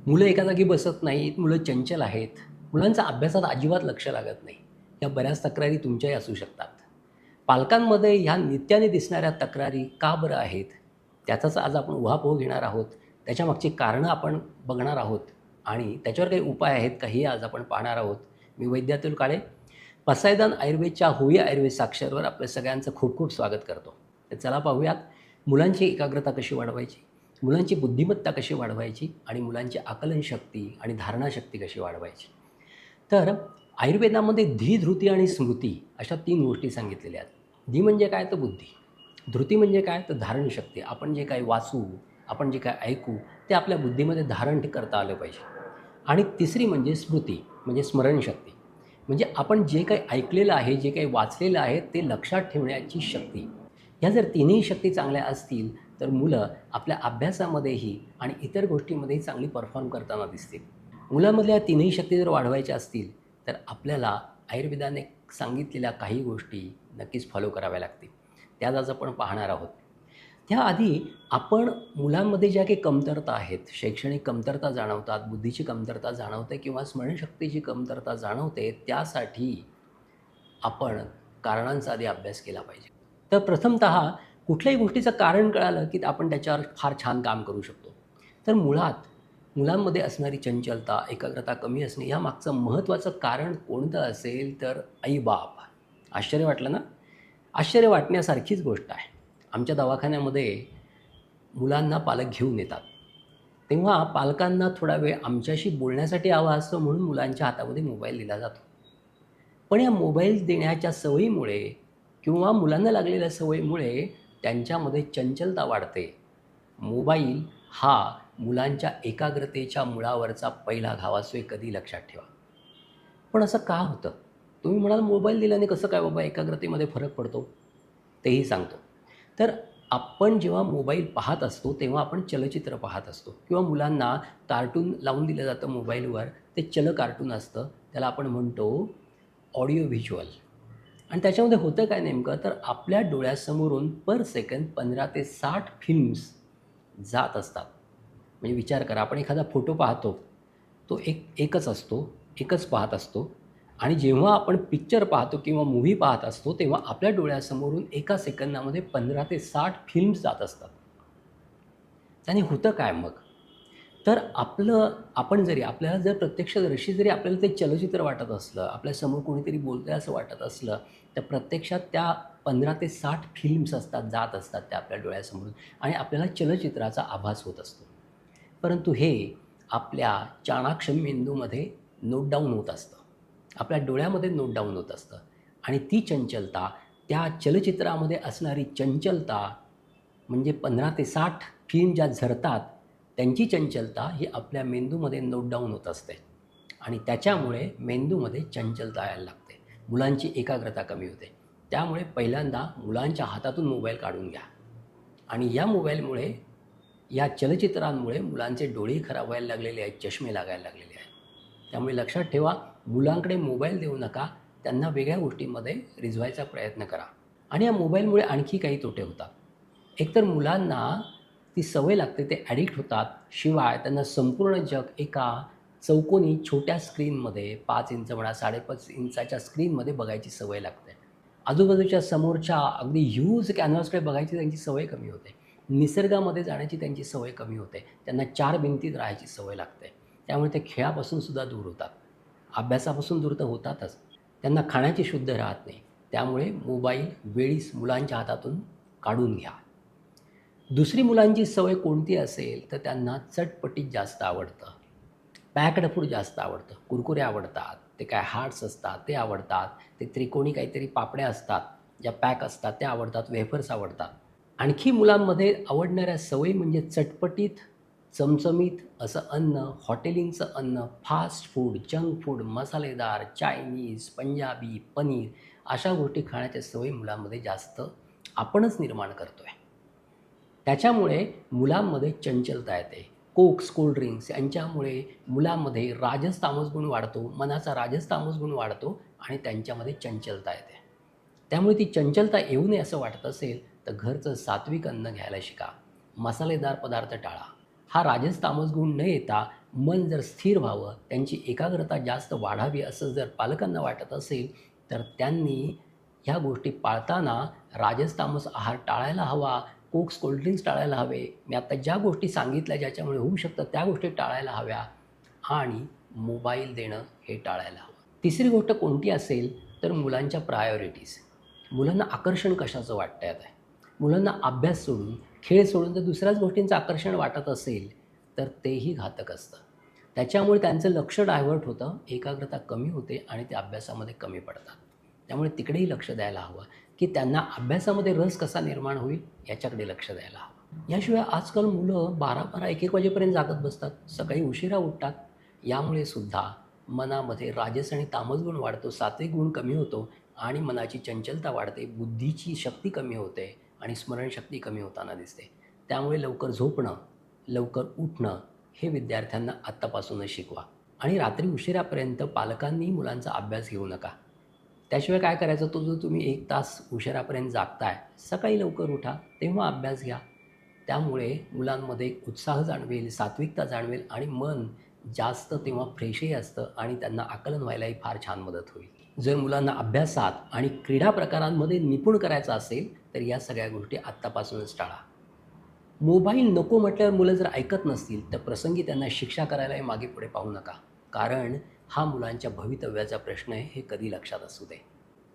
मुलं एका जागी बसत नाहीत, मुलं चंचल आहेत. मुलांचं अभ्यासात अजिबात लक्ष लागत नाही. या बऱ्याच तक्रारी तुमच्याही असू शकतात. पालकांमध्ये ह्या नित्याने दिसणाऱ्या तक्रारी का बरं आहेत? त्याचाच आज आपण उहापोह घेणार आहोत. त्याच्यामागची कारणं आपण बघणार आहोत आणि त्याच्यावर काही उपाय आहेत का हे आज आपण पाहणार आहोत. मी वैद्य अतुल काळे, पसायदान आयुर्वेदच्या होई आयुर्वेद साक्षरवर आपल्या सगळ्यांचं खूप खूप स्वागत करतो. तर चला पाहूयात मुलांची एकाग्रता कशी वाढवायची, मुलांची बुद्धिमत्ता कशी वाढवायची आणि मुलांची आकलनशक्ती आणि धारणाशक्ती कशी वाढवायची. तर आयुर्वेदामध्ये धी, धृती आणि स्मृती अशा 3 गोष्टी सांगितलेल्या आहेत. धी म्हणजे काय तर बुद्धी, धृती म्हणजे काय तर धारणशक्ती. आपण जे काही वाचू, आपण जे काही ऐकू ते आपल्या बुद्धीमध्ये धारण करता आलं पाहिजे. आणि तिसरी म्हणजे स्मृती म्हणजे स्मरणशक्ती. म्हणजे आपण जे काही ऐकलेलं आहे, जे काही वाचलेलं आहे ते लक्षात ठेवण्याची शक्ती. ह्या जर तिन्ही शक्ती चांगल्या असतील तर मुलं आपल्या अभ्यासामध्येही आणि इतर गोष्टींमध्येही चांगली परफॉर्म करताना दिसतील. मुलांमधल्या तिन्ही शक्ती जर वाढवायच्या असतील तर आपल्याला आयुर्वेदाने सांगितलेल्या काही गोष्टी नक्कीच फॉलो कराव्या लागतील. त्यात आज आपण पाहणार आहोत. त्याआधी आपण मुलांमध्ये ज्या काही कमतरता आहेत, शैक्षणिक कमतरता जाणवतात, बुद्धीची कमतरता जाणवते किंवा स्मरणशक्तीची कमतरता जाणवते, त्यासाठी आपण कारणांचा आधी अभ्यास केला पाहिजे. तर प्रथमतः कुठल्याही गोष्टीचं कारण कळालं, की आपण त्याच्यावर फार छान काम करू शकतो. तर मुळात मुलांमध्ये असणारी चंचलता, एकाग्रता कमी असणे यामागचं महत्त्वाचं कारण कोणतं असेल तर आई-बाप. आश्चर्य वाटलं ना? आश्चर्य वाटण्यासारखीच गोष्ट आहे. आमच्या दवाखान्यामध्ये मुलांना पालक घेऊन येतात. तेव्हा पालकांना थोडा वेळ आमच्याशी बोलण्यासाठी हवा असतो म्हणून मुलांच्या हातामध्ये मोबाईल दिला जातो. पण या मोबाईल देण्याच्या सवयीमुळे किंवा मुलांना लागलेल्या सवयीमुळे त्यांच्यामध्ये चंचलता वाढते. मोबाईल हा मुलांच्या एकाग्रतेच्या मुळावरचा पहिला घाव असतो, हे कधी लक्षात ठेवा. पण असं का होतं? तुम्ही म्हणाल मोबाईल दिल्याने कसं काय बाबा एकाग्रतेमध्ये फरक पडतो? तेही सांगतो. तर आपण जेव्हा मोबाईल पाहत असतो, तेव्हा आपण चलचित्र पाहत असतो किंवा मुलांना कार्टून लावून दिलं जातं मोबाईलवर. ते चल कार्टून असतं. त्याला आपण म्हणतो ऑडिओ व्हिज्युअल. आणि त्याच्यामध्ये होतं काय नेमकं, तर आपल्या डोळ्यासमोरून पर सेकंद 15 ते 60 फिल्म्स जात असतात. म्हणजे विचार करा, आपण एखादा फोटो पाहतो, तो एकच असतो, एकच पाहत असतो आणि जेव्हा आपण पिक्चर पाहतो किंवा मूव्ही पाहत असतो, तेव्हा आपल्या डोळ्यासमोरून एका सेकंदामध्ये 15 ते 60 फिल्म्स जात असतात. त्याने होतं काय मग? तर आपण जरी आपल्याला जर प्रत्यक्षदर्शी जरी आपल्याला ते चलचित्र वाटत असलं, आपल्यासमोर कोणीतरी बोलतंय असं वाटत असलं, तर प्रत्यक्षात त्या 15 ते 60 फिल्म्स असतात, जात असतात त्या आपल्या डोळ्यासमोरून आणि आपल्याला चलचित्राचा आभास होत असतो. परंतु हे आपल्या चाणाक्ष मेंदूमध्ये नोट डाऊन होत असतं. आपल्या डोळ्यामध्ये नोट डाऊन होत असतं आणि ती चंचलता, त्या चलचित्रामध्ये असणारी चंचलता म्हणजे 15 ते 60 फिल्म ज्या झरतात, त्यांची चंचलता ही आपल्या मेंदूमध्ये नोट डाऊन होत असते आणि त्याच्यामुळे मेंदूमध्ये चंचलता यायला लागते. मुलांची एकाग्रता कमी होते. त्यामुळे पहिल्यांदा मुलांच्या हातातून मोबाईल काढून घ्या आणि या मोबाईलमुळे, या चलचित्रांमुळे मुलांचे डोळेही खराब व्हायला लागलेले आहेत, चष्मे लागायला लागलेले आहेत. त्यामुळे लक्षात ठेवा, मुलांकडे मोबाईल देऊ नका. त्यांना वेगळ्या गोष्टींमध्ये रिझवायचा प्रयत्न करा. आणि या मोबाईलमुळे आणखी काही तोटे होतात. एकतर मुलांना ती सवय लागते, ते ॲडिक्ट होतात. शिवाय त्यांना संपूर्ण जग एका चौकोनी छोट्या स्क्रीनमध्ये 5 इंच म्हणा, 5.5 इंचाच्या स्क्रीनमध्ये बघायची सवय लागते. आजूबाजूच्या समोरच्या अगदी ह्यूज कॅनव्हासकडे बघायची त्यांची सवय कमी होते. निसर्गामध्ये जाण्याची त्यांची सवय कमी होते. त्यांना 4 भिंतीत राहायची सवय लागते. त्यामुळे ते खेळापासून सुद्धा दूर होतात. अभ्यासापासून दूर तर होतातच. त्यांना खाण्याची शुद्ध राहत नाही. त्यामुळे मोबाईल वेळीच मुलांच्या हातातून काढून घ्या. दुसरी मुलांची सवय कोणती असेल तर त्यांना चटपटीत जास्त आवडतं. पॅक्ड फूड जास्त आवडतं. कुरकुरे आवडतात. ते काय हार्ट्स असतात ते आवडतात. ते त्रिकोणी काहीतरी पापड्या असतात, ज्या पॅक असतात त्या आवडतात. वेफर्स आवडतात. आणखी मुलांमध्ये आवडणाऱ्या सवयी म्हणजे चटपटीत, चमचमीत असं अन्न, हॉटेलिंगचं अन्न, फास्ट फूड, जंक फूड, मसालेदार, चायनीज, पंजाबी, पनीर अशा गोष्टी खाण्याच्या सवयी मुलांमध्ये जास्त आपणच निर्माण करतो आहे. त्याच्यामुळे मुलांमध्ये चंचलता येते. कोक्स, कोल्ड ड्रिंक्स यांच्यामुळे मुलांमध्ये राजस तामस गुण वाढतो, मनाचा राजस तामस गुण वाढतो आणि त्यांच्यामध्ये चंचलता येते. त्यामुळे ती चंचलता येऊ नये असं वाटत असेल तर घरचं सात्विक अन्न घ्यायला शिका. मसालेदार पदार्थ टाळा. हा राजस तामस गुण न येता मन जर स्थिर व्हावं, त्यांची एकाग्रता जास्त वाढावी असं जर पालकांना वाटत असेल, तर त्यांनी ह्या गोष्टी पाळताना राजस तामस आहार टाळायला हवा, कोक्स, कोल्ड्रिंक्स टाळायला हवे. मी आता ज्या गोष्टी सांगितल्या ज्याच्यामुळे होऊ शकतं त्या गोष्टी टाळायला हव्या आणि मोबाईल देणं हे टाळायला हवं. तिसरी गोष्ट कोणती असेल तर मुलांच्या प्रायोरिटीज. मुलांना आकर्षण कशाचं वाटतंय आता? मुलांना अभ्यास सोडून, खेळ सोडून जर दुसऱ्याच गोष्टींचं आकर्षण वाटत असेल, तर तेही घातक असतं. त्याच्यामुळे त्यांचं लक्ष डायव्हर्ट होतं, एकाग्रता कमी होते आणि ते अभ्यासामध्ये कमी पडतात. त्यामुळे तिकडेही लक्ष द्यायला हवं, की त्यांना अभ्यासामध्ये रस कसा निर्माण होईल याच्याकडे लक्ष द्यायला हवं. याशिवाय आजकाल मुलं 12-12, 1-1 वाजेपर्यंत जागत बसतात, सकाळी उशिरा उठतात. यामुळे सुद्धा मनामध्ये राजस आणि तामस गुण वाढतो, सात्विक गुण कमी होतो आणि मनाची चंचलता वाढते, बुद्धीची शक्ती कमी होते आणि स्मरणशक्ती कमी होताना दिसते. त्यामुळे लवकर झोपणं, लवकर उठणं हे विद्यार्थ्यांना आत्तापासूनच शिकवा. आणि रात्री उशिरापर्यंत पालकांनी मुलांचा अभ्यास घेऊ नका. त्याशिवाय काय करायचं, तो जो तुम्ही 1 तास उशिरापर्यंत जागताय, सकाळी लवकर उठा, तेव्हा अभ्यास घ्या. त्यामुळे मुलांमध्ये एक उत्साह जाणवेल, सात्विकता जाणवेल आणि मन जास्त तेव्हा फ्रेशही असतं आणि त्यांना आकलन व्हायलाही फार छान मदत होईल. जर मुलांना अभ्यासात आणि क्रीडा प्रकारांमध्ये निपुण करायचं असेल, तर या सगळ्या गोष्टी आत्तापासूनच टाळा. मोबाईल नको म्हटल्यावर मुलं जर ऐकत नसतील, तर प्रसंगी त्यांना शिक्षा करायलाही मागे पुढे पाहू नका. कारण हा मुलांच्या भवितव्याचा प्रश्न आहे, हे कधी लक्षात असू दे.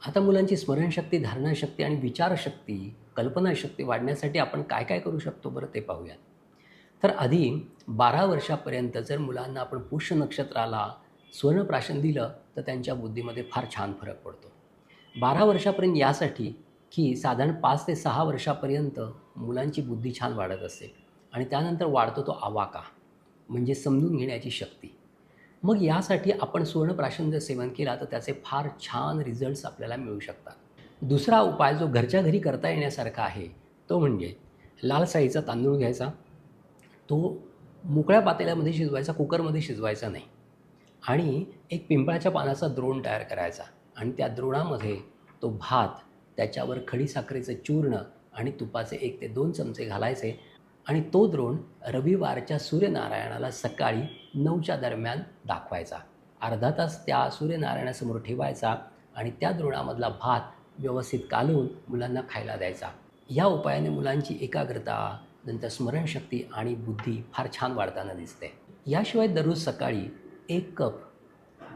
आता मुलांची स्मरणशक्ती, धारणाशक्ती आणि विचारशक्ती, कल्पनाशक्ती वाढण्यासाठी आपण काय काय करू शकतो बरं ते पाहूयात. तर आधी 12 वर्षापर्यंत जर मुलांना आपण पुष्य नक्षत्राला सुवर्णप्राशन दिलं, तर त्यांच्या बुद्धीमध्ये फार छान फरक पडतो. 12 वर्षापर्यंत यासाठी की साधारण 5 ते 6 वर्षापर्यंत मुलांची बुद्धी छान वाढत असते आणि त्यानंतर वाढतो तो आवाका, म्हणजे समजून घेण्याची शक्ती. मग यासाठी आपण सुवर्णप्राशन जर सेवन केला तर त्याचे फार छान रिझल्ट्स आपल्याला मिळू शकतात. दुसरा उपाय जो घरच्या घरी करता येण्यासारखा आहे, तो म्हणजे लाल साईचा तांदूळ घ्यायचा, तो मोकळ्या पातेल्यामध्ये शिजवायचा, कुकरमध्ये शिजवायचा नाही. आणि एक पिंपळाच्या पानाचा द्रोण तयार करायचा आणि त्या द्रोणामध्ये तो भात, त्याच्यावर खडीसाखरेचं चूर्ण आणि तुपाचे 1 ते 2 चमचे घालायचे आणि तो द्रोण रविवारच्या सूर्यनारायणाला सकाळी 9च्या दरम्यान दाखवायचा. अर्धा तास त्या सूर्यनारायणासमोर ठेवायचा आणि त्या द्रोणामधला भात व्यवस्थित कालवून मुलांना खायला द्यायचा. या उपायाने मुलांची एकाग्रता, नंतर स्मरणशक्ती आणि बुद्धी फार छान वाढताना दिसते. याशिवाय दररोज सकाळी 1 कप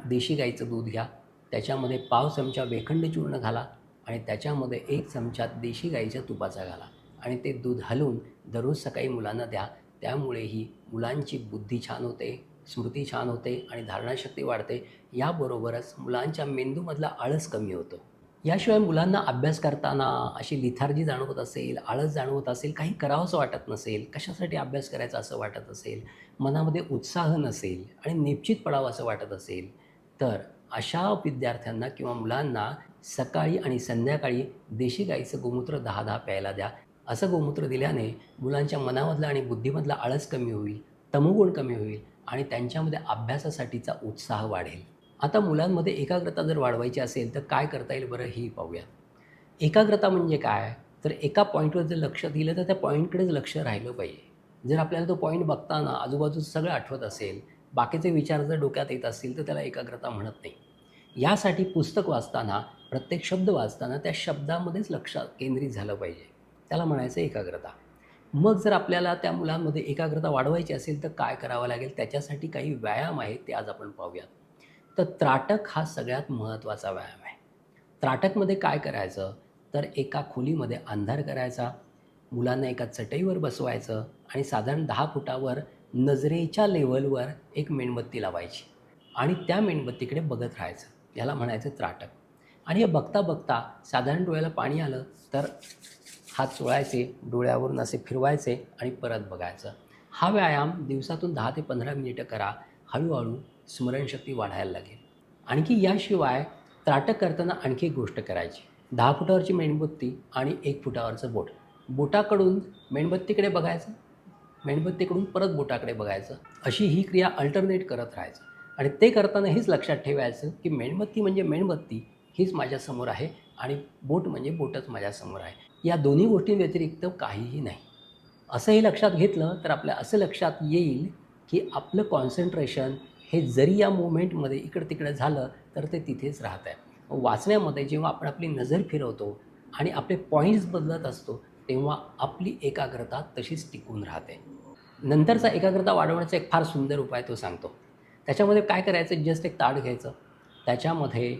देशी गाईचं दूध घ्या, त्याच्यामध्ये पाव चमचा वेखंड चूर्ण घाला आणि त्याच्यामध्ये 1 चमचा देशी गाईच्या तुपाचा घाला आणि ते दूध हलवून दररोज सकाळी मुलांना द्या. त्यामुळेही मुलांची बुद्धी छान होते, स्मृती छान होते आणि धारणाशक्ती वाढते. याबरोबरच मुलांच्या मेंदूमधला आळस कमी होतो. याशिवाय मुलांना अभ्यास करताना अशी लिथार्जी जाणवत असेल, आळस जाणवत असेल, काही करावंसं वाटत नसेल, कशासाठी अभ्यास करायचा असं वाटत असेल, मनामध्ये उत्साह नसेल आणि निश्चित पडावं असं वाटत असेल, तर अशा विद्यार्थ्यांना किंवा मुलांना सकाळी आणि संध्याकाळी देशी गाईचं गोमूत्र 10-10 प्यायला द्या. असं गोमूत्र दिल्याने मुलांच्या मनामधला आणि बुद्धीमधला आळस कमी होईल, तमोगुण कमी होईल आणि त्यांच्यामध्ये अभ्यासासाठीचा उत्साह वाढेल. आता मुलांमध्ये एकाग्रता जर वाढवायची असेल तर काय करता येईल बरं, हेही पाहूया. एकाग्रता म्हणजे काय? तर एका पॉईंटवर जर लक्ष दिलं तर त्या पॉईंटकडेच लक्ष राहिलं पाहिजे. जर आपल्याला तो पॉईंट बघताना आजूबाजूचं सगळं आठवत असेल, बाकीचे विचार जर डोक्यात येत असतील, तर त्याला एकाग्रता म्हणत नाही. यासाठी पुस्तक वाचताना, प्रत्येक शब्द वाचताना त्या शब्दामध्येच लक्ष केंद्रित झालं पाहिजे. त्याला म्हणायचं एकाग्रता. मग जर आपल्याला त्या मुलांमध्ये एकाग्रता वाढवायची असेल तर काय करावं लागेल? त्याच्यासाठी काही व्यायाम आहेत, ते आज आपण पाहूयात. तर त्राटक हा सगळ्यात महत्त्वाचा व्यायाम आहे. त्राटकमध्ये काय करायचं? तर एका खोलीमध्ये अंधार करायचा, मुलांना एका चटईवर बसवायचं आणि साधारण 10 फुटावर नजरेच्या लेव्हलवर एक मेणबत्ती लावायची आणि त्या मेणबत्तीकडे बघत राहायचं. याला म्हणायचं त्राटक. आणि हे बघता बघता साधारण डोळ्याला पाणी आलं तर हात चोळायचे, डोळ्यावरून असे फिरवायचे आणि परत बघायचं. हा व्यायाम दिवसातून 10 ते 15 मिनिटं करा. हळूहळू स्मरणशक्ती वाढायला लागेल. आणखी याशिवाय त्राटक करताना आणखी एक गोष्ट करायची. 10 फुटावरची मेणबत्ती आणि 1 फुटावरचं बोट. बोटाकडून मेणबत्तीकडे बघायचं, मेणबत्तीकडून परत बोटाकडे बघायचं. अशी ही क्रिया अल्टरनेट करत राहायचं आणि ते करताना हेच लक्षात ठेवायचं की मेणबत्ती म्हणजे मेणबत्ती हीच माझ्यासमोर आहे आणि बोट म्हणजे बोटच माझ्यासमोर आहे. या दोन्ही गोष्टींव्यतिरिक्त काहीही नाही. असंही लक्षात घेतलं तर आपल्या असं लक्षात येईल की आपलं कॉन्सन्ट्रेशन हे जरी या मोमेंटमध्ये इकडं-तिकडं झालं तर ते तिथेच राहतं आहे. वाचण्यामध्ये जेव्हा आपण आपली नजर फिरवतो आणि आपले पॉईंट्स बदलत असतो, तेव्हा आपली एकाग्रता तशीच टिकून राहते. नंतरचा एकाग्रता वाढवण्याचा एक फार सुंदर उपाय तो सांगतो. त्याच्यामध्ये काय करायचं, जस्ट एक ताट घ्यायचं. त्याच्यामध्ये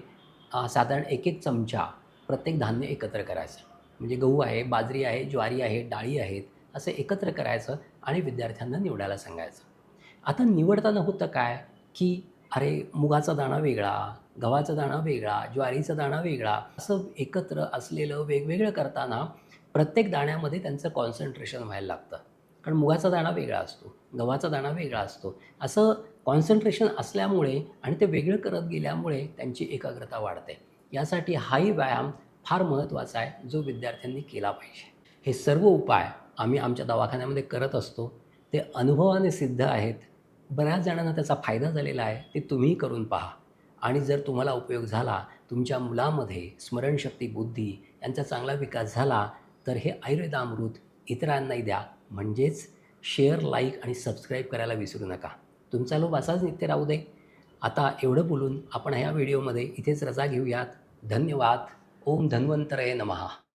साधारण 1-1 चमचा प्रत्येक धान्य एकत्र करायचं. म्हणजे गहू आहे, बाजरी आहे, ज्वारी आहे, डाळी आहेत, असं एकत्र करायचं आणि विद्यार्थ्यांना निवडायला सांगायचं. आता निवडताना होतं काय, की अरे मुगाचा दाणा वेगळा, गव्हाचा दाणा वेगळा, ज्वारीचा दाणा वेगळा, असं एकत्र असलेलं वेगवेगळं करताना प्रत्येक दाण्यामध्ये त्यांचं कॉन्सन्ट्रेशन व्हायला लागतं. कारण मुगाचा दाणा वेगळा असतो, गव्हाचा दाणा वेगळा असतो. असं कॉन्सन्ट्रेशन असल्यामुळे आणि ते वेगळं करत गेल्यामुळे त्यांची एकाग्रता वाढते. यासाठी हाही व्यायाम फार महत्त्वाचा आहे, जो विद्यार्थ्यांनी केला पाहिजे. हे सर्व उपाय आम्ही आमच्या दवाखान्यामध्ये करत असतो. ते अनुभवाने सिद्ध आहेत. बऱ्याच जणांना त्याचा फायदा झालेला आहे. ते तुम्हीही करून पहा आणि जर तुम्हाला उपयोग झाला, तुमच्या मुलामध्ये स्मरणशक्ती, बुद्धी यांचा चांगला विकास झाला, तर हे आयुर्वेदामृत इतरांनाही द्या. म्हणजेच शेअर, लाईक आणि सबस्क्राईब करायला विसरू नका. तुमचा लोभ असाच नित्य राहू दे. आता एवढं बोलून आपण ह्या व्हिडिओमध्ये इथेच रजा घेऊयात. धन्यवाद. ओम धन्वंतरये नमः.